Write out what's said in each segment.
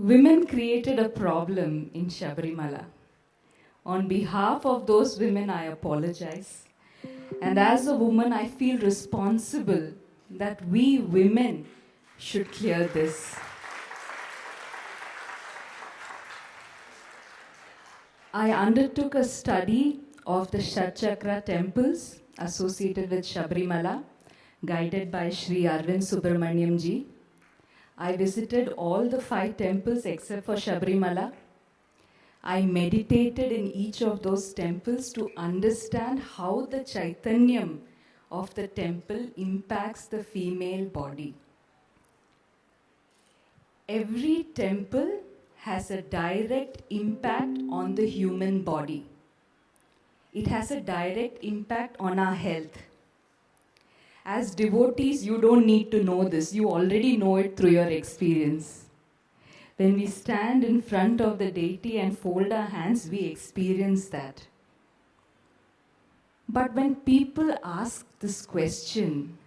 Women created a problem in Sabrimala. On behalf of those women, I apologize. And as a woman, I feel responsible that we women should clear this. I undertook a study of the Shatchakra temples associated with Sabrimala, guided by Sri Arvind Subramaniam ji. I visited all the 5 temples except for Sabrimala. I meditated in each of those temples to understand how the Chaitanyam of the temple impacts the female body. Every temple has a direct impact on the human body. It has a direct impact on our health. As devotees, you don't need to know this. You already know it through your experience. When we stand in front of the deity and fold our hands, we experience that. But when people ask this question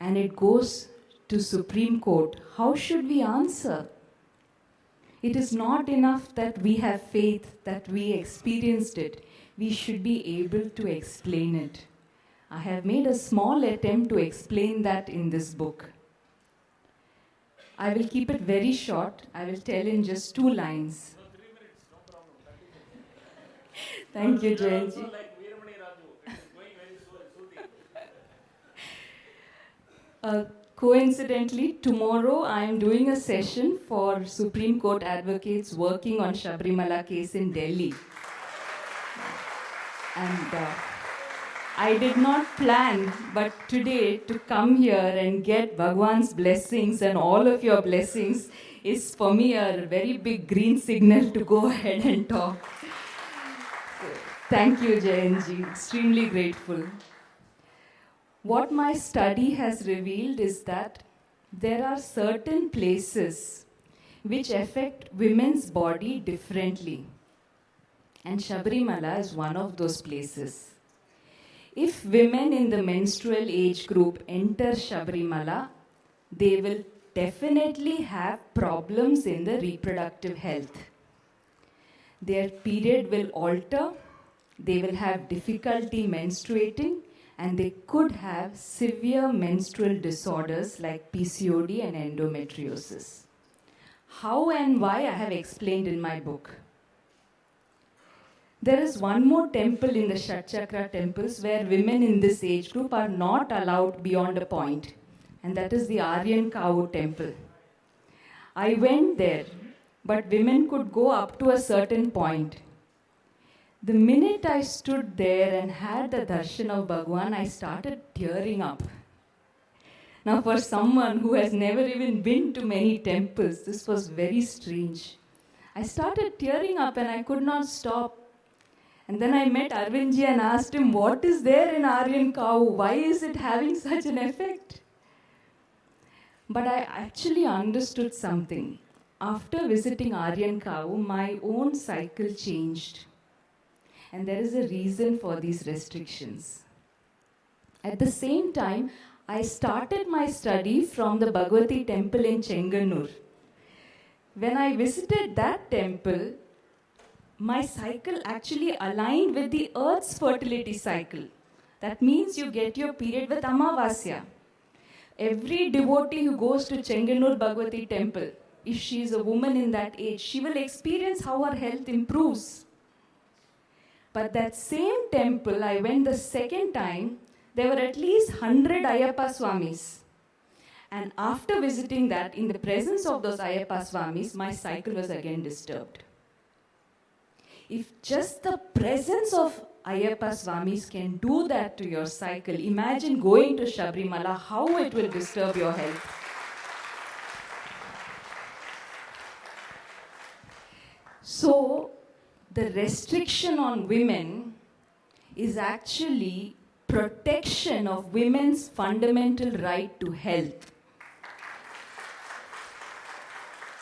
and it goes to Supreme Court, how should we answer? It is not enough that we have faith, that we experienced it. We should be able to explain it. I have made a small attempt to explain that in this book. I will keep it very short. I will tell in just 2 lines. No, 3 minutes, no problem. 30 minutes. Thank you, You are Jayanji. also like Veeramani Raju. It is going very soothing. Coincidentally, tomorrow I am doing a session for Supreme Court advocates working on Sabrimala case in Delhi. And I did not plan, but today to come here and get Bhagwan's blessings and all of your blessings is for me a very big green signal to go ahead and talk. So, thank you, Jayanji. Extremely grateful. What my study has revealed is that there are certain places which affect women's body differently. And Sabrimala is one of those places. If women in the menstrual age group enter Sabrimala, they will definitely have problems in the reproductive health. Their period will alter, they will have difficulty menstruating, and they could have severe menstrual disorders like PCOD and endometriosis. How and why I have explained in my book. There is one more temple in the Shatchakra temples where women in this age group are not allowed beyond a point, and that is the Aryan Kavu temple. I went there, but women could go up to a certain point. The minute I stood there and had the darshan of Bhagwan, I started tearing up. Now, for someone who has never even been to many temples, this was very strange. I started tearing up and I could not stop. And then I met Arvindji and asked him, what is there in Aryan Kavu? Why is it having such an effect? But I actually understood something. After visiting Aryan Kavu, my own cycle changed. And there is a reason for these restrictions. At the same time, I started my study from the Bhagavati temple in Chenganur. When I visited that temple, my cycle actually aligned with the earth's fertility cycle. That means you get your period with Amavasya. Every devotee who goes to Chenganur Bhagavati temple, if she is a woman in that age, she will experience how her health improves. But that same temple, I went the second time, there were at least 100 Ayyappa Swamis. And after visiting that, in the presence of those Ayyappa Swamis, my cycle was again disturbed. If just the presence of Ayyappa Swamis can do that to your cycle, imagine going to Sabrimala, how it will disturb your health. So, the restriction on women is actually protection of women's fundamental right to health.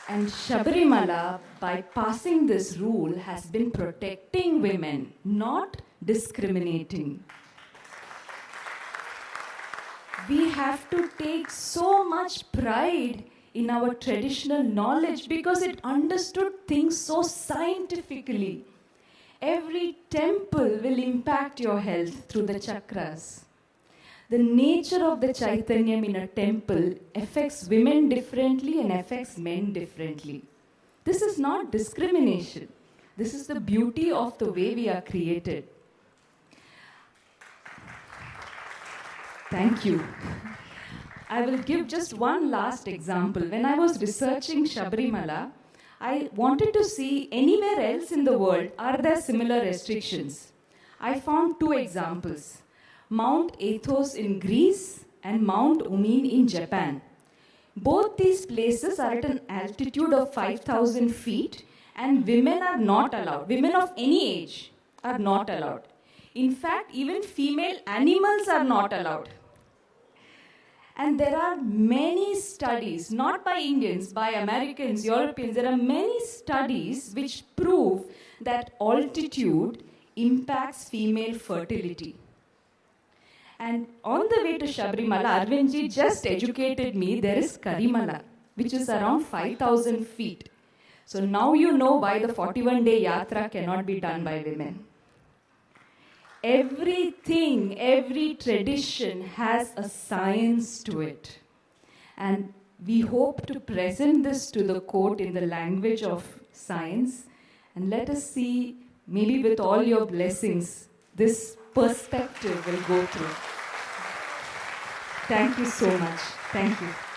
And Sabrimala, by passing this rule, has been protecting women, not discriminating. We have to take so much pride in our traditional knowledge because it understood things so scientifically. Every temple will impact your health through the chakras. The nature of the Chaitanyam in a temple affects women differently and affects men differently. This is not discrimination. This is the beauty of the way we are created. Thank you. I will give just one last example. When I was researching Sabrimala, I wanted to see anywhere else in the world, are there similar restrictions? I found two examples. Mount Athos in Greece and Mount Umin in Japan. Both these places are at an altitude of 5,000 feet and women are not allowed. Women of any age are not allowed. In fact, even female animals are not allowed. And there are many studies, not by Indians, by Americans, Europeans, there are many studies which prove that altitude impacts female fertility. And on the way to Sabrimala, Arvindji just educated me, there is Karimala, which is around 5,000 feet. So now you know why the 41-day yatra cannot be done by women. Everything, every tradition has a science to it. And we hope to present this to the court in the language of science. And let us see, maybe with all your blessings, this perspective will go through. Thank you so much. Thank you.